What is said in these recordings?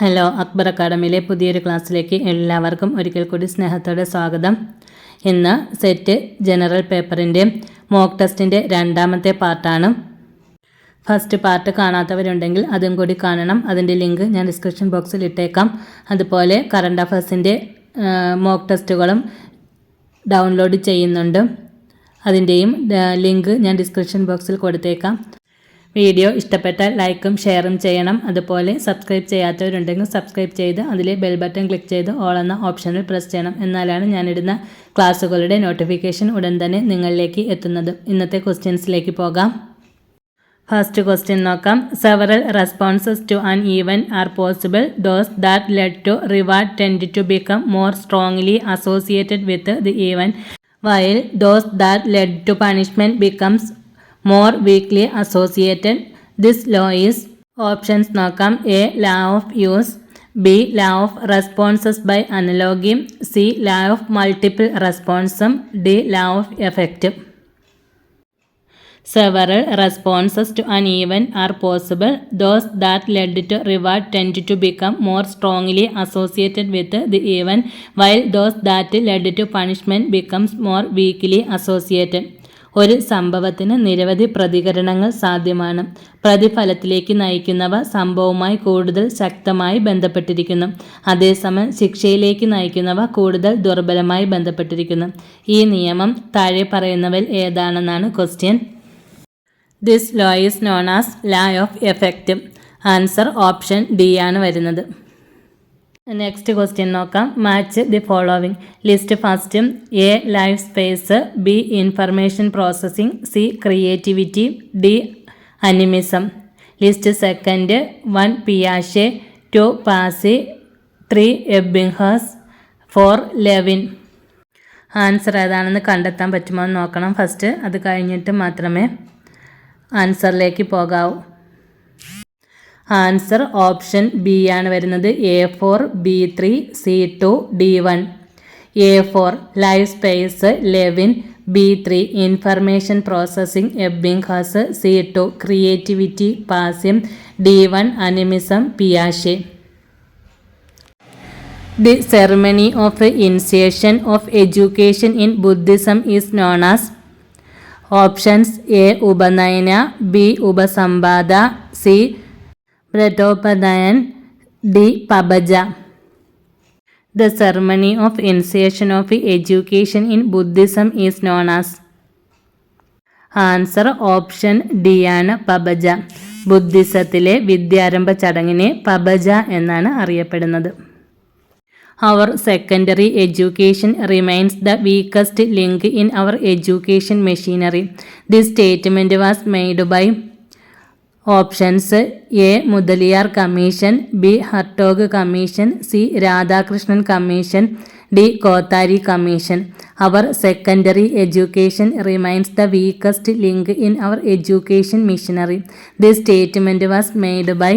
Hello, Akbar അക്കാഡമിയിലെ പുതിയൊരു ക്ലാസ്സിലേക്ക് എല്ലാവർക്കും ഒരിക്കൽ കൂടി സ്നേഹത്തോടെ സ്വാഗതം. ഇന്ന് സെറ്റ് ജനറൽ പേപ്പറിൻ്റെ മോക്ക് ടെസ്റ്റിൻ്റെ രണ്ടാമത്തെ പാർട്ടാണ്. ഫസ്റ്റ് പാർട്ട് കാണാത്തവരുണ്ടെങ്കിൽ അതും കൂടി കാണണം. അതിൻ്റെ ലിങ്ക് ഞാൻ ഡിസ്ക്രിപ്ഷൻ ബോക്സിൽ ഇട്ടേക്കാം. അതുപോലെ കറണ്ട് അഫയേഴ്സിൻ്റെ മോക്ക് ടെസ്റ്റുകളും ഡൗൺലോഡ് ചെയ്യുന്നുണ്ട്. അതിൻ്റെയും ലിങ്ക് ഞാൻ ഡിസ്ക്രിപ്ഷൻ ബോക്സിൽ കൊടുത്തേക്കാം. വീഡിയോ ഇഷ്ടപ്പെട്ടാൽ ലൈക്കും ഷെയറും ചെയ്യണം. അതുപോലെ സബ്സ്ക്രൈബ് ചെയ്യാത്തവരുണ്ടെങ്കിൽ സബ്സ്ക്രൈബ് ചെയ്ത് അതിലെ ബെൽ ബട്ടൺ ക്ലിക്ക് ചെയ്ത് ഓൾ എന്ന ഓപ്ഷനിൽ പ്രസ് ചെയ്യണം. എന്നാലാണ് ഞാനിടുന്ന ക്ലാസ്സുകളുടെ നോട്ടിഫിക്കേഷൻ ഉടൻ തന്നെ നിങ്ങളിലേക്ക് എത്തുന്നത്. ഇന്നത്തെ ക്വസ്റ്റ്യൻസിലേക്ക് പോകാം. ഫസ്റ്റ് ക്വസ്റ്റ്യൻ നോക്കാം. Several responses to an event are possible. Those that lead to reward tend to become more strongly associated with the event, while those that lead to punishment becomes more weakly associated. This law is options നോക്കാം. A. law of use, B. law of responses by analogy, C. law of multiple responses, D. law of effect. Several responses to an event are possible. Those that led to reward tend to become more strongly associated with the event, while those that led to punishment becomes more weakly associated. ഒരു സംഭവത്തിന് നിരവധി പ്രതികരണങ്ങൾ സാധ്യമാണ്. പ്രതിഫലത്തിലേക്ക് നയിക്കുന്നവ സംഭവവുമായി കൂടുതൽ ശക്തമായി ബന്ധപ്പെട്ടിരിക്കുന്നു. അതേസമയം ശിക്ഷയിലേക്ക് നയിക്കുന്നവ കൂടുതൽ ദുർബലമായി ബന്ധപ്പെട്ടിരിക്കുന്നു. ഈ നിയമം താഴെ പറയുന്നവയിൽ ഏതാണെന്നാണ് question. This law is known as law of effect. Answer option D ആണ് വരുന്നത്. നെക്സ്റ്റ് ക്വസ്റ്റ്യൻ നോക്കാം. Match the following. List first. A. Life space, B. Information processing, C. Creativity, D. Animism. List second. 1. പിയാഷെ, 2. Passi, 3. Ebbinghaus, 4. Lewin. Answer ഏതാണെന്ന് കണ്ടെത്താൻ പറ്റുമോ എന്ന് നോക്കണം first. അത് കഴിഞ്ഞിട്ട് മാത്രമേ ആൻസറിലേക്ക് പോകാവൂ. ആൻസർ ഓപ്ഷൻ ബി ആണ് വരുന്നത്. A4, B3, C2, D1. A4 life space, Lewin. B3 information processing, Ebbinghaus. C2 creativity, പാസിം. D1 അനിമിസം, പിയാഷെ. The ceremony of initiation of education in Buddhism is known as. Options. A. Upanayana, B. Upasampada, C. ബ്രതോപനയൻ, D. Pabbajja. The ceremony of initiation of education in Buddhism is known as. Answer option D ആണ്, പബജ. ബുദ്ധിസത്തിലെ വിദ്യാരംഭ ചടങ്ങിനെ പബജ എന്നാണ് അറിയപ്പെടുന്നത്. Our secondary education remains the weakest link in our education machinery. This statement was made by options. A. Mudaliar commission, B. Hartog commission, C. Radhakrishnan commission, D. Kothari commission. Our secondary education remains the weakest link in our education machinery. This statement was made by.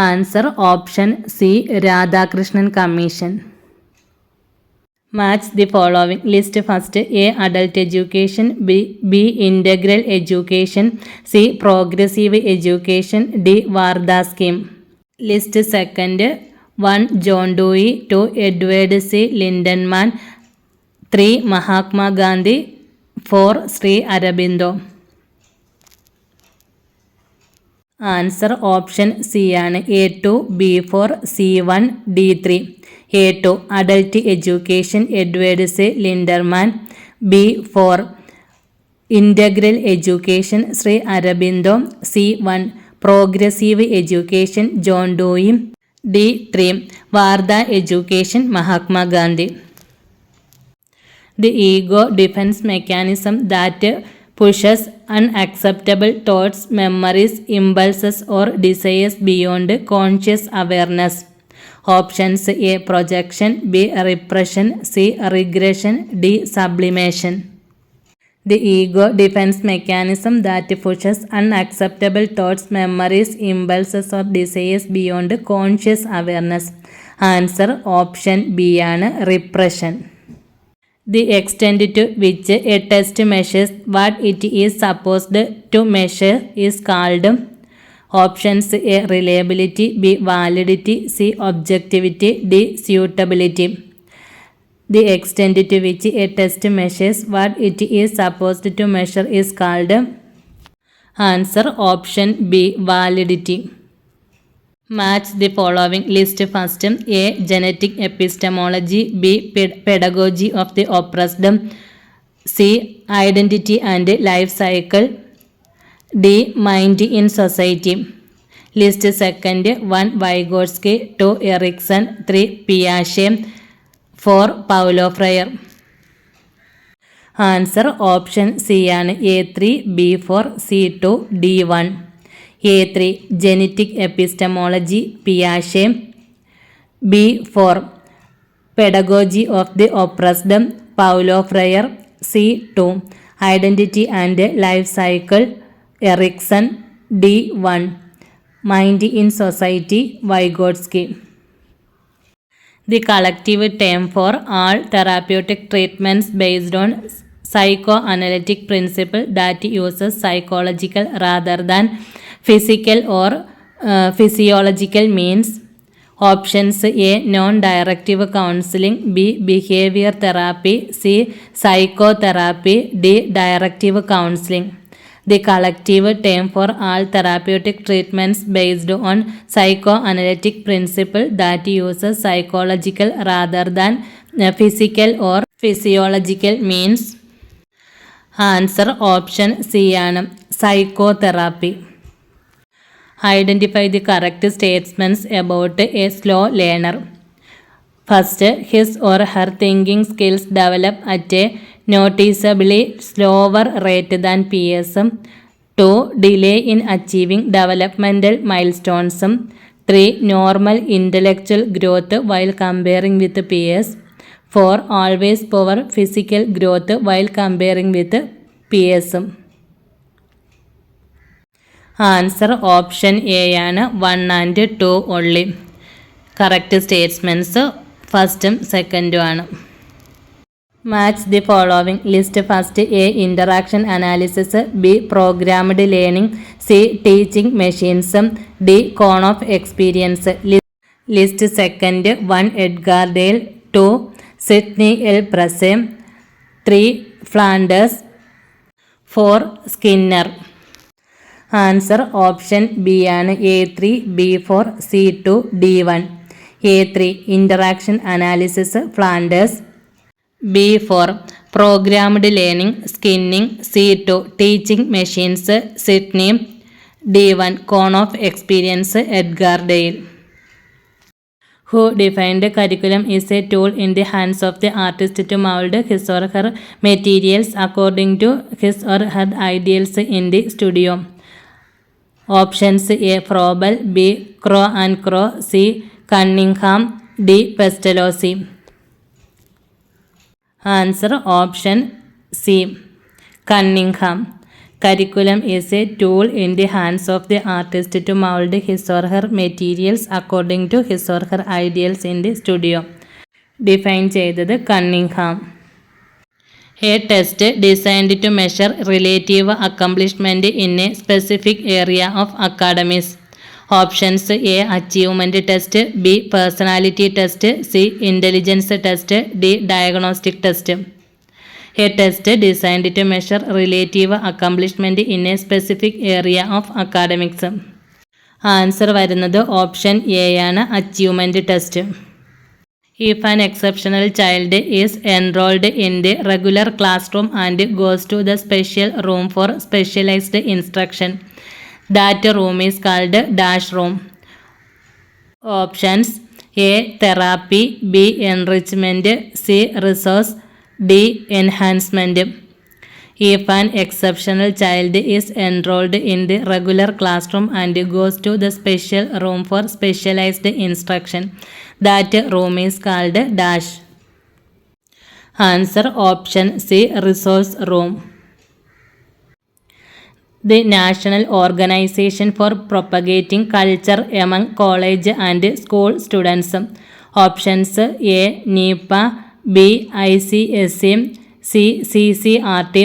Answer option C. Radhakrishnan commission. Match the following. List first. A. Adult education, B. Integral education, C. Progressive education, D. Wardha scheme. List second. 1. John Dewey, 2. Edward C. Lindeman, 3. Mahatma Gandhi, 4. Sri Aurobindo. Answer option C ആണ്. A2, B4, C1, D3. A2 adult education, Edward സെ. ലിൻഡർമാൻ. B4 integral education, Shri Aurobindo. C1 progressive education, John Dewey. D3 Wardha education, Mahatma Gandhi. The ego defence mechanism that pushes unacceptable thoughts, memories, impulses or desires beyond conscious awareness. Options. A. projection, B. repression, C. regression, D. sublimation. The ego defense mechanism that pushes unacceptable thoughts, memories, impulses or desires beyond conscious awareness. Answer option B ആണ്, repression. The extent to which a test measures what it is supposed to measure is called. Options A. Reliability, B. Validity, C. Objectivity, D. Suitability. The extent to which a test measures what it is supposed to measure is called. Answer option B. Validity. Match the following list first. A. Genetic epistemology, B. Pedagogy of the oppressed, C. Identity and life cycle, D. Mind in society. List second. 1. Vygotsky, 2. Erikson, 3. Piaget, 4. Paulo Freire. Answer option C ആണ്. A3, B4, C2, D1. A3 Genetic epistemology, Piaget. B4 Pedagogy of the oppressed, Paulo Freire. C2 Identity and life cycle, Erikson. D1 Mind in society, Vygotsky. The collective term for all therapeutic treatments based on psychoanalytic principle that uses psychological rather than physical or physiological means. Options A. Non-directive counseling, B. Behavior therapy, C. Psychotherapy, D. Directive counseling. The collective term for all therapeutic treatments based on psychoanalytic principle that uses psychological rather than physical or physiological means. Answer option C ആണ്. Psychotherapy. Identify the correct statements about a slow learner. First, his or her thinking skills develop at a noticeably slower rate than peers. 2. Delay in achieving developmental milestones. 3. Normal intellectual growth while comparing with peers. 4. Always poor physical growth while comparing with peers. Answer option A ആണ്. 1 and 2 only. Correct statements ഫസ്റ്റും സെക്കൻഡും ആണ്. Match the following list first. A. Interaction analysis, B. Programmed learning, C. Teaching machines, D. Cone of experience. List second. 1. Edgar Dale, 2. Sidney L. Prase, 3. Flanders, 4. Skinner. Answer option B ആണ്. A3, B4, C2, D1. A3 Interaction analysis, Flanders. B4 Programmed learning, Skinning. C2 Teaching machines, Sidney. D1 Cone of experience, Edgar Dale. Who defined curriculum is a tool in the hands of the artist to mold his or her materials according to his or her ideals in the studio. Options A. Froebel, B. Crow and Crow, C. Cunningham, D. Pestalozzi. Answer option C. Cunningham. Curriculum is a tool in the hands of the artist to mold his or her materials according to his or her ideals in the studio. Define ചെയ്തത് Cunningham. A test designed to measure relative accomplishment in a specific area of academics. Options A. Achievement test, B. Personality test, C. Intelligence test, D. Diagnostic test. A test designed to measure relative accomplishment in a specific area of academics. Answer വരുന്നത് option A ആണ്. Achievement test. If an exceptional child is enrolled in the regular classroom and goes to the special room for specialized instruction, that room is called dash room. Options A. Therapy, B. Enrichment, C. Resource, D. Enhancement. If an exceptional child is enrolled in the regular classroom and goes to the special room for specialized instruction, that room is called dash. Answer option C. Resource room. The National Organization for Propagating Culture among College and School Students. Options A. NEPA, B. ICSE, C. CCRT,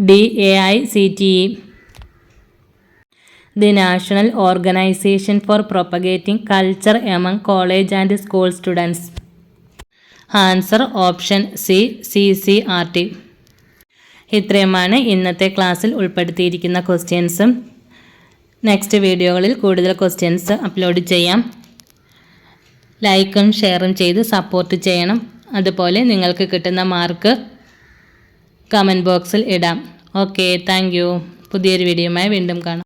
D. AICTE. The national organisation for propagating culture among college and school students? Answer option C, CCRT. ഇത്രയുമാണ് ഇന്നത്തെ ക്ലാസ്സിൽ ഉൾപ്പെടുത്തിയിരിക്കുന്ന ക്വസ്റ്റ്യൻസും. Next വീഡിയോകളിൽ കൂടുതൽ questions upload ചെയ്യാം. ലൈക്കും ഷെയറും ചെയ്ത് സപ്പോർട്ട് ചെയ്യണം. അതുപോലെ നിങ്ങൾക്ക് കിട്ടുന്ന മാർക്ക് കമൻറ്റ് ബോക്സിൽ ഇടാം. Okay, thank you. പുതിയൊരു വീഡിയോയുമായി വീണ്ടും കാണാം.